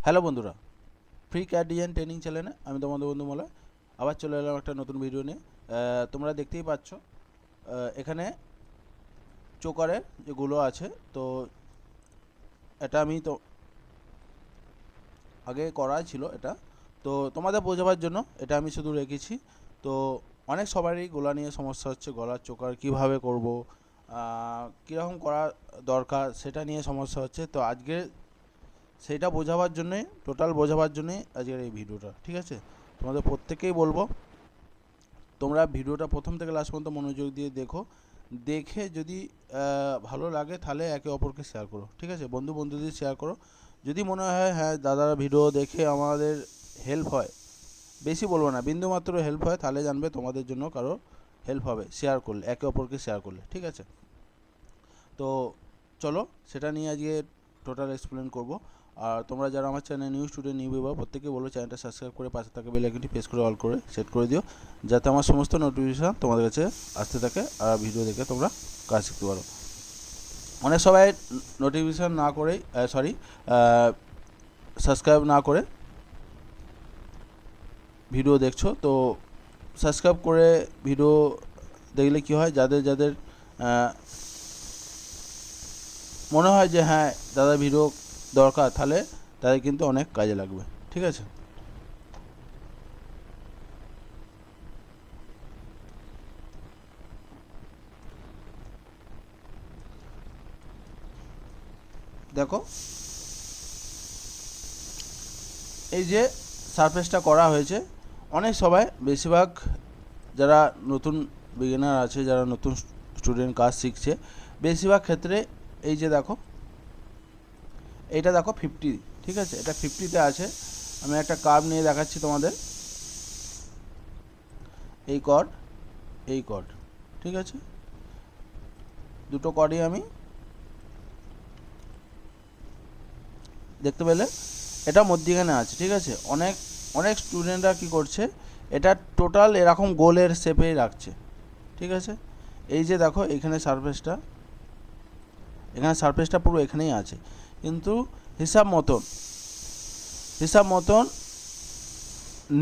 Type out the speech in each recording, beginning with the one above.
Hello বন্ধুরা, free CAD design training চ্যানেলে আমি তোমাদের বন্ধু মলয় আবার চলে এলাম একটা নতুন ভিডিও নিয়ে। তোমরা দেখতেই পাচ্ছ এখানে চোকারের যেগুলো আছে, তো এটা আমি তো আগে করা ছিল এটা, তো তোমাদের বোঝাবার জন্য এটা আমি শুধু রেখেছি। তো অনেক সবারই গলা নিয়ে সমস্যা হচ্ছে, গলার চোকার কীভাবে করব, কীরকম করা দরকার সেটা নিয়ে সমস্যা হচ্ছে। তো আজকে সেইটা বোঝাবার জন্যে, টোটাল বোঝাবার জন্যে আজকের এই ভিডিওটা, ঠিক আছে? তোমাদের প্রত্যেকেই বলবো তোমরা ভিডিওটা প্রথম থেকে লাস্ট পর্যন্ত মনোযোগ দিয়ে দেখো, দেখে যদি ভালো লাগে তাহলে একে অপরকে শেয়ার করো, ঠিক আছে? বন্ধুদের শেয়ার করো। যদি মনে হয় হ্যাঁ দাদার ভিডিও দেখে আমাদের হেল্প হয়, বেশি বলবো না, বিন্দুমাত্র হেল্প হয়, তাহলে জানবে তোমাদের জন্য কারো হেল্প হবে শেয়ার করলে, একে অপরকে শেয়ার করলে, ঠিক আছে? তো চলো সেটা নিয়ে আজকে টোটাল এক্সপ্লেন করব। আর তোমরা যারা আমার channel new student new viewer, প্রত্যেকে বলো চ্যানেলটা সাবস্ক্রাইব করে পাশে থাকা বেল আইকনটি প্রেস করে অল করে সেট করে দিও, যাতে আমার সমস্ত নোটিফিকেশান তোমাদের কাছে আসতে থাকে আর ভিডিও দেখে তোমরা কাজ শিখতে পারো। অনেক সবাই নোটিফিকেশান না করেই সাবস্ক্রাইব না করে ভিডিও দেখছো। তো সাবস্ক্রাইব করে ভিডিও দেখলে কি হয়, যাদের যাদের মনে হয় যে হ্যাঁ দাদা ভিডিও দরকার, তাহলে তাদের কিন্তু অনেক কাজে লাগবে, ঠিক আছে? দেখো এই যে সারফেসটা করা হয়েছে, অনেক সবাই বেশিরভাগ যারা নতুন বিগিনার আছে, যারা নতুন স্টুডেন্ট কাজ শিখছে, বেশিরভাগ ক্ষেত্রে এই যে দেখো এইটা দেখো 50, ঠিক আছে? এটা 50তে আছে। আমি একটা কার্ভ নিয়ে দেখাচ্ছি তোমাদের, এই কর্ড, এই কর্ড, ঠিক আছে? দুটো কর্ডই আমি দেখতে পেলে এটা মধ্যিখানে আছে, ঠিক আছে? অনেক অনেক স্টুডেন্টরা কী করছে, এটা টোটাল এরকম গোলের শেপেই রাখছে, ঠিক আছে? এই যে দেখো এখানে সারফেসটা পুরো এখানেই আছে, কিন্তু হিসাব মতন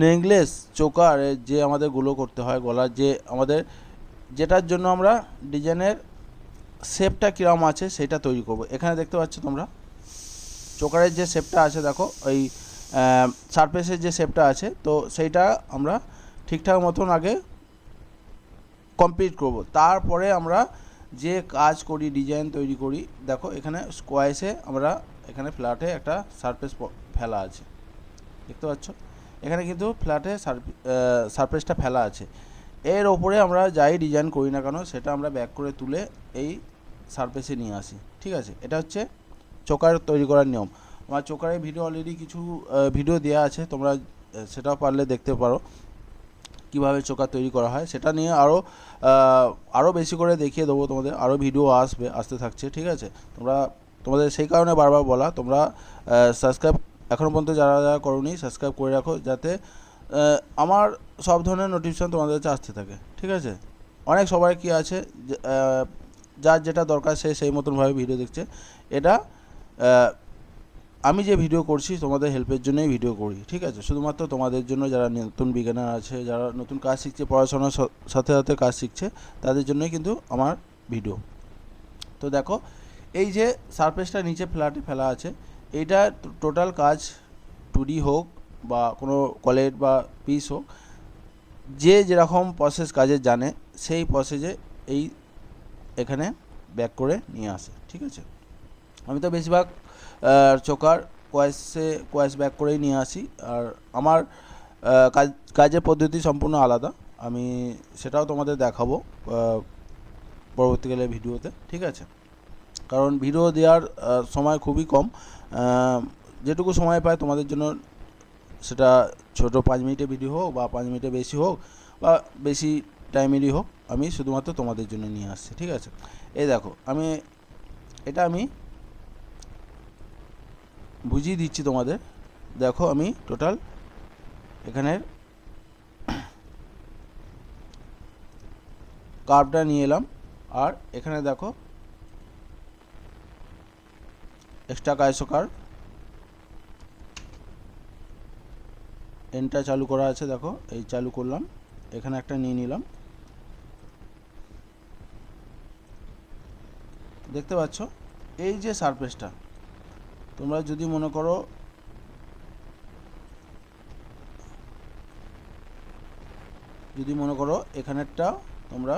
নেকলেস চোকার যে আমাদের গুলো করতে হয়, গলার যে আমাদের যেটার জন্য আমরা ডিজাইনের শেপটা কীরকম আছে সেটা তৈরি করব। এখানে দেখতে পাচ্ছ তোমরা চোকারের যে শেপটা আছে, দেখো ওই সারফেসের যে শেপটা আছে, তো সেইটা আমরা ঠিকঠাক মতন আগে কমপ্লিট করব। তারপরে আমরা যে কাজ করি, ডিজাইন তৈরি করি, দেখো এখানে স্কোয়াইসে আমরা এখানে ফ্ল্যাটে একটা সারফেস ফেলা আছে, দেখতে পাচ্ছ? এখানে কিন্তু ফ্ল্যাটে সারফেসটা ফেলা আছে। এর ওপরে আমরা যাই ডিজাইন করি না কেন সেটা আমরা ব্যাক করে তুলে এই সারফেসে নিয়ে আসি, ঠিক আছে? এটা হচ্ছে চোকার তৈরি করার নিয়ম। আমার চোকারের ভিডিও অলরেডি কিছু ভিডিও দেওয়া আছে, তোমরা সেটাও পারলে দেখতে পারো কীভাবে চোকার তৈরি করা হয়। সেটা নিয়ে আরও বেশি করে দেখিয়ে দেবো তোমাদের, আরও ভিডিও আসতে থাকছে, ঠিক আছে? তোমাদের সেই কারণে বারবার বলা, তোমরা সাবস্ক্রাইব এখনও পর্যন্ত যারা যারা করোনি সাবস্ক্রাইব করে রাখো, যাতে আমার সব ধরনের নোটিফিকেশান তোমাদের কাছে আসতে থাকে, ঠিক আছে? অনেক সবাই কি আছে, যার যেটা দরকার সে সেই মতনভাবে ভিডিও দেখছে। এটা আমি যে ভিডিও করছি তোমাদের হেল্পের জন্যই ভিডিও করি, ঠিক আছে? শুধুমাত্র তোমাদের জন্য, যারা নতুন বিগিনার আছে, যারা নতুন কাজ শিখছে, পড়াশোনার সাথে সাথে কাজ শিখছে, তাদের জন্যই কিন্তু আমার ভিডিও। তো দেখো এই যে সারফেসটা নিচে ফ্ল্যাটে ফেলা আছে, এইটা টোটাল কাজ 2D হোক বা কোনো কলেট বা পিস হোক, যে যেরকম প্রসেস কাজের জানে সেই প্রসেসে এই এখানে ব্যাক করে নিয়ে আসে, ঠিক আছে? আমি তো বেশিরভাগ চোকার কোয়াইস ব্যাক করেই নিয়ে আসি, আর আমার কাজের পদ্ধতি সম্পূর্ণ আলাদা, আমি সেটাও তোমাদের দেখাবো পরবর্তীকালে ভিডিওতে, ঠিক আছে? কারণ ভিডিও দেওয়ার সময় খুবই কম, যেটুকু সময় পাই তোমাদের জন্য, সেটা ছোট 5 মিনিটের ভিডিও হোক বা 5 মিনিটের বেশি হোক বা বেশি টাইমেরই হোক, আমি শুধুমাত্র তোমাদের জন্য নিয়ে আসছি, ঠিক আছে? এই দেখো আমি বুঝিয়ে দিচ্ছি তোমাদের। দেখো আমি টোটাল এখানের কার্ভটা নিয়ে এলাম, আর এখানে দেখো এক্সট্রা কাইসো কার্ভ, এনটা চালু করা আছে, দেখো এই চালু করলাম, এখানে একটা নিয়ে নিলাম, দেখতে পাচ্ছ এই যে সারফেসটা তোমরা যদি মনে করো এখানেরটা তোমরা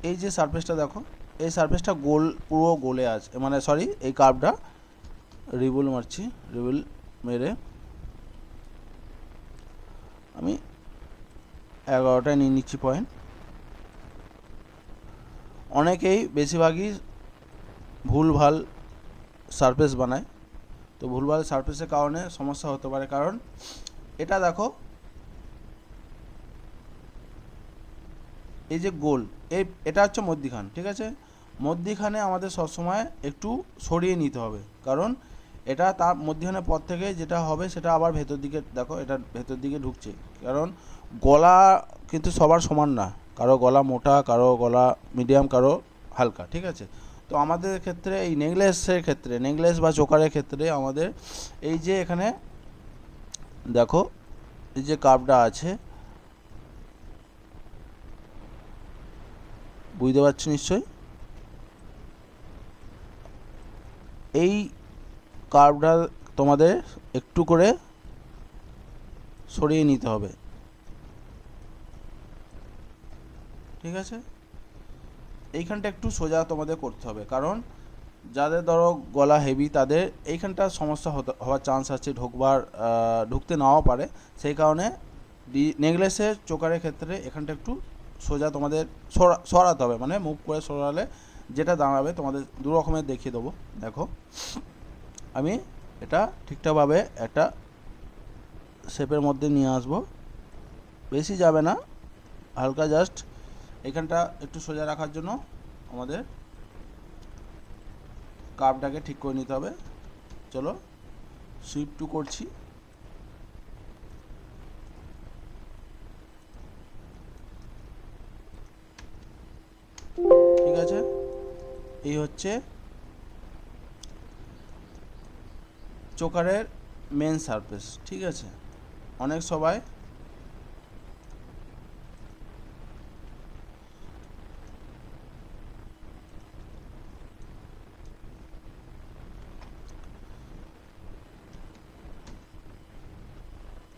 এই যে সারফেসটা দেখো, এই সারফেসটা গোল, পুরো গোলে আছে, মানে সরি এই কার্ভটা রিভল মারছি, রিভল মেরে আমি 11টায় নিয়ে নিচ্ছি পয়েন্ট। অনেকেই বেশিরভাগই ভুলভাল সারফেস বানায়, তো ভুলভাল সারফেসের কারণে সমস্যা হতে পারে, কারণ এটা দেখো এই যে গোল, এটা হচ্ছে মধ্যিখান, ঠিক আছে, মধ্যিখানে আমাদের সবসময় একটু সরিয়ে নিতে হবে, কারণ এটা তার মধ্যিখানের পর থেকে যেটা হবে সেটা আবার ভেতর দিকে, দেখো এটা ভেতর দিকে ঢুকছে, কারণ গলা কিন্তু সবার সমান না, কারো গলা মোটা, কারো গলা মিডিয়াম, কারো হালকা, ঠিক আছে। তো আমাদের ক্ষেত্রে এই নেকলেসের ক্ষেত্রে, নেকলেস বা চোকারের ক্ষেত্রে আমাদের এই যে এখানে দেখো এই যে কার্ভটা আছে, বুঝতে পারছো নিশ্চয়ই, এই কার্ভটা তোমাদের একটু করে সরিয়ে নিতে হবে, ঠিক আছে। এইখানটা একটু সোজা তোমাদের করতে হবে, কারণ যাদের ধরো গলা হেভি তাদের এইখানটা সমস্যা হওয়ার চান্স আছে, ঢুকতে নাও পারে, সেই কারণে নেকলেসের চোকারের ক্ষেত্রে এখানটা একটু সোজা তোমাদের সরাতে হবে, মানে মুভ করে সরালে যেটা দাঁড়াবে তোমাদের দু রকমের দেখিয়ে দেবো। দেখো আমি এটা ঠিকঠাকভাবে একটা শেপের মধ্যে নিয়ে আসবো, বেশি যাবে না, হালকা জাস্ট এখানটা একটু সোজা রাখার জন্য আমাদের কার্ভটাকে ঠিক করে নিতে হবে। চলো সুইপ টু করছি, ঠিক আছে। এই হচ্ছে চোকারের মেন সারফেস, ঠিক আছে। অনেক সবাই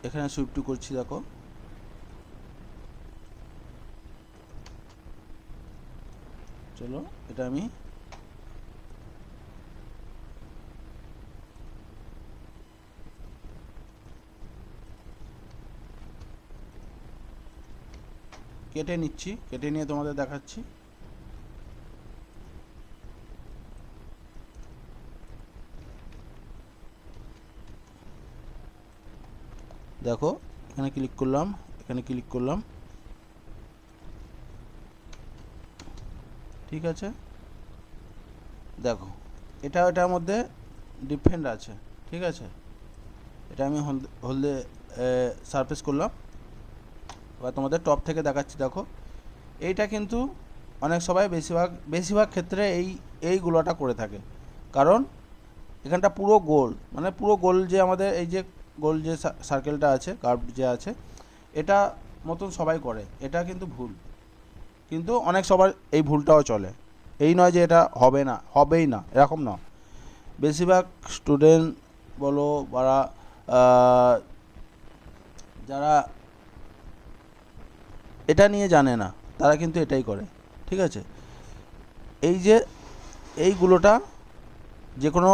এখানে সুইপ টু করছি, দেখো চলো এটা আমি কেটে নিচ্ছি, কেটে নিয়ে তোমাদের দেখাচ্ছি। দেখো এখানে ক্লিক করলাম, এখানে ক্লিক করলাম, ঠিক আছে। দেখো এটার মধ্যে ডিফেন্ড আছে, ঠিক আছে, এটা আমি হলদে সারফেস করলাম। এবার তোমাদের টপ থেকে দেখাচ্ছি, দেখো এইটা কিন্তু অনেক সবাই বেশিরভাগ ক্ষেত্রে এইগুলোটা করে থাকে, কারণ এখানটা পুরো গোল, মানে পুরো গোল যে আমাদের এই যে গোল যে সার্কেলটা আছে, কার্ভ যে আছে, এটা মতন সবাই করে, এটা কিন্তু ভুল, কিন্তু অনেক সবার এই ভুলটাও চলে, এই নয় যে এটা হবেই না এরকম না। বেশিরভাগ স্টুডেন্ট বলো বা যারা এটা নিয়ে জানে না তারা কিন্তু এটাই করে, ঠিক আছে। এই যে এইগুলোটা যে কোনো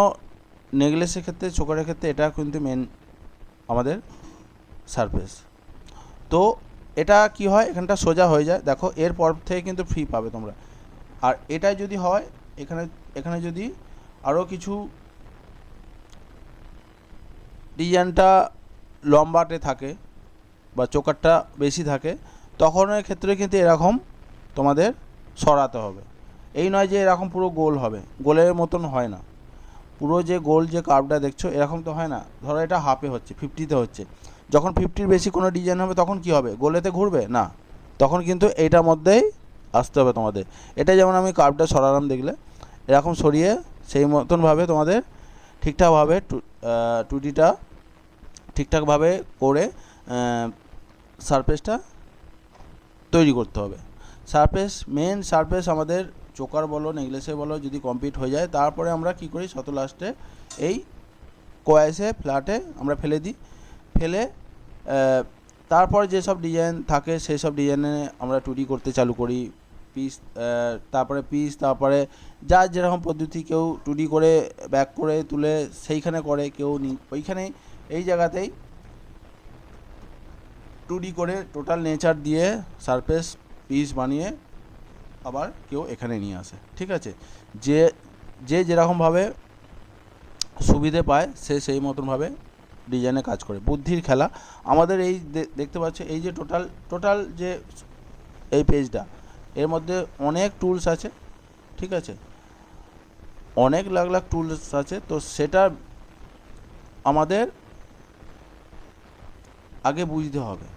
নেকলেসের ক্ষেত্রে, চোকারের ক্ষেত্রে এটা কিন্তু মেন আমাদের সারফেস। তো এটা কি হয়, এখানটা সোজা হয়ে যায়, দেখো এরপর থেকে কিন্তু ফ্রি পাবে তোমরা। আর এটা যদি হয় এখানে যদি আরও কিছু ডিজাইনটা লম্বাটে থাকে বা চোকারটা বেশি থাকে, তখনের ক্ষেত্রে কিন্তু এরকম তোমাদের সরাতে হবে, এই নয় যে এরকম পুরো গোল হবে, গোলের মতন হয় না, পুরো যে গোল যে কার্ভটা দেখছো এরকম তো হয় না। ধরো এটা হাফে হচ্ছে, 50-তে হচ্ছে, যখন 50-র বেশি কোনো ডিজাইন হবে তখন কি হবে, গোলেতে ঘুরবে না, তখন কিন্তু এইটার মধ্যেই আসতে হবে তোমাদের। এটা যেমন আমি কার্ভটা সরালাম, দেখলে এরকম সরিয়ে সেই মতনভাবে তোমাদের ঠিকঠাকভাবে টুটিটা ঠিকঠাকভাবে করে সারফেসটা তৈরি করতে হবে। মেন সারফেস আমাদের চোকার বলো নেকলেসে বলো যদি কমপ্লিট হয়ে যায়, তারপরে আমরা কি করি শত লাস্টে এই কোয়াইসে ফ্ল্যাটে আমরা ফেলে দিই। ফেলে তারপর যেসব ডিজাইন থাকে সেই সব ডিজাইনে আমরা টুটি করতে চালু করি। তারপরে যার যেরকম পদ্ধতি, কেউ টুটি করে ব্যাক করে তুলে সেইখানে করে, কেউ ওইখানেই এই জায়গাতেই টুডি করে টোটাল নেচার দিয়ে সারফেস পিস বানিয়ে আবার কেউ এখানে নিয়ে আসে। ঠিক আছে, যে যেরকমভাবে সুবিধে পায় সে সেই মতনভাবে ডিজাইনে কাজ করে। বুদ্ধির খেলা। আমাদের এই দেখতে পাচ্ছ এই যে টোটাল যে এই পেজটা, এর মধ্যে অনেক টুলস আছে। ঠিক আছে, অনেক লাখ টুলস আছে। তো সেটা আমাদের আগে বুঝতে হবে।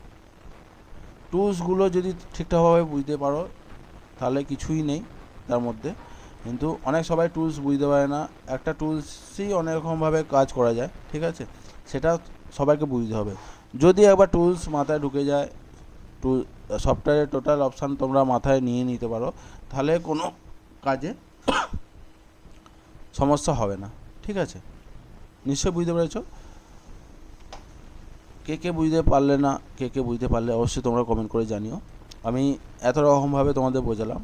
টুলসগুলো যদি ঠিকঠাকভাবে বুঝতে পারো তাহলে কিছুই নেই তার মধ্যে। কিন্তু অনেক সবাই টুলস বুঝতে পারে না। একটা টুলসই অনেক রকমভাবে কাজ করা যায়। ঠিক আছে, সেটা সবাইকে বুঝতে হবে। যদি একবার টুলস মাথায় ঢুকে যায়, সফটওয়্যারের টোটাল অপশান তোমরা মাথায় নিয়ে নিতে পারো, তাহলে কোনো কাজে সমস্যা হবে না। ঠিক আছে, নিশ্চয়ই বুঝতে পেরেছ। কে বুঝতে পারলে না, কে বুঝতে পারলে অবশ্যই তোমরা কমেন্ট করে জানিও। আমি এত রকমভাবে তোমাদের বোঝালাম।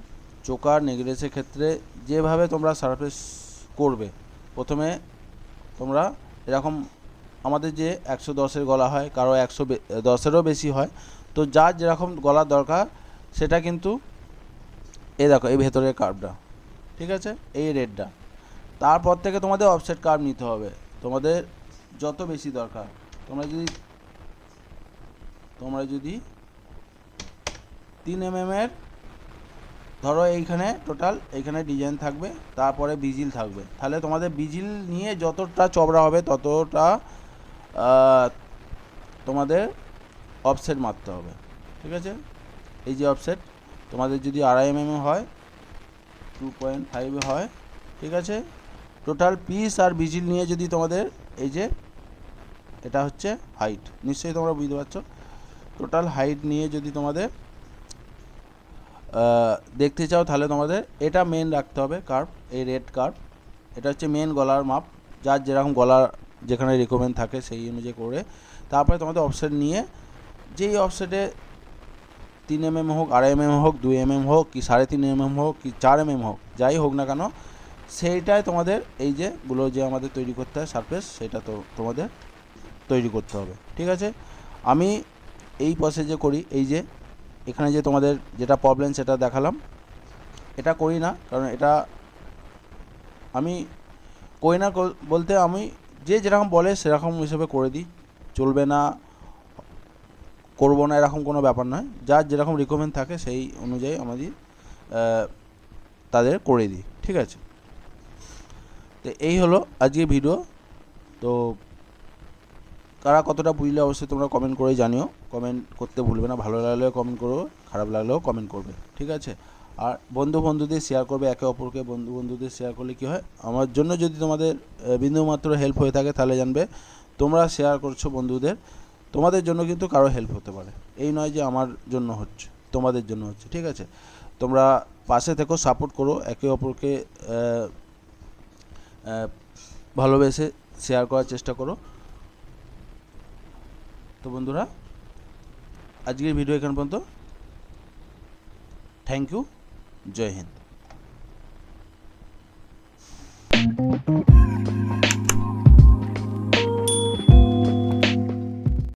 চোকার নেকলেসের ক্ষেত্রে যেভাবে তোমরা সারফেস করবে, প্রথমে তোমরা এরকম আমাদের যে 110-এর গলা হয়, কারো 110-এরও বেশি হয়, তো যার যেরকম গলার দরকার সেটা কিন্তু এই দেখো এই ভেতরের কার্ভটা, ঠিক আছে, এই রেডটা। তারপর থেকে তোমাদের অফসেট কার্ভ নিতে হবে তোমাদের যত বেশি দরকার। তোমরা যদি 3 mm এর ধরো, এইখানে টোটাল এইখানে ডিজাইন থাকবে, তারপরে বিজিল থাকবে, তাহলে তোমাদের বিজিল নিয়ে যতটা চওড়া হবে ততটা তোমাদের অফসেট মারতে হবে। ঠিক আছে, এই যে অফসেট তোমাদের যদি 2.5 mm হয়, 2.5 হয়, ঠিক আছে, টোটাল পিস আর বিজিল নিয়ে যদি তোমাদের এই যে এটা হচ্ছে হাইট, নিশ্চয়ই তোমরা বুঝতে পারছো। টোটাল হাইট নিয়ে যদি তোমাদের দেখতে চাও তাহলে তোমাদের এটা মেন রাখতে হবে কার্ভ, এই রেড কার্ভ। এটা হচ্ছে মেন গলার মাপ, যার যেরকম গলার যেখানে রিকমেন্ড থাকে সেই অনুযায়ী করে। তারপরে তোমাদের অফসেট নিয়ে, যেই অফসেটে 3 mm হোক, 2.5 mm হোক, 2 mm হোক, কি 3.5 mm হোক, কি 4 mm হোক, যাই হোক না কেন, সেইটাই তোমাদের এই যেগুলো যে আমাদের তৈরি করতে হয় সারফেস, সেটা তো তোমাদের তৈরি করতে হবে। ঠিক আছে, আমি এই প্রসেসে করি। এই যে এখানে যে তোমাদের যেটা প্রবলেম সেটা দেখালাম, এটা করি না, কারণ এটা আমি করি না বলতে আমি যে যেরকম বলে সেরকম হিসেবে করে দিই। চলবে না, করবো না, এরকম কোনো ব্যাপার নয়। যার যেরকম রিকমেন্ড থাকে সেই অনুযায়ী আমাদের তাদের করে দিই। ঠিক আছে, তো এই হলো আজকে ভিডিও। তো কারা কতটা বুঝলে অবশ্যই তোমরা কমেন্ট করে জানিও। কমেন্ট করতে ভুলবে না, ভালো লাগলেও কমেন্ট করো, খারাপ লাগলেও কমেন্ট করবে। ঠিক আছে, আর বন্ধুদের শেয়ার করবে একে অপরকে। বন্ধুদের শেয়ার করলে কী হয়, আমার জন্য যদি তোমাদের বিন্দুমাত্র হেল্প হয়ে থাকে তাহলে জানবে তোমরা শেয়ার করছো বন্ধুদের, তোমাদের জন্য কিন্তু কারো হেল্প হতে পারে। এই নয় যে আমার জন্য হচ্ছে, তোমাদের জন্য হচ্ছে। ঠিক আছে, তোমরা পাশে থেকো, সাপোর্ট করো, একে অপরকে ভালোবেসে শেয়ার করার চেষ্টা করো। তো বন্ধুরা, আজকের ভিডিও এখান পর্যন্ত। থ্যাংক ইউ, জয় হিন্দ।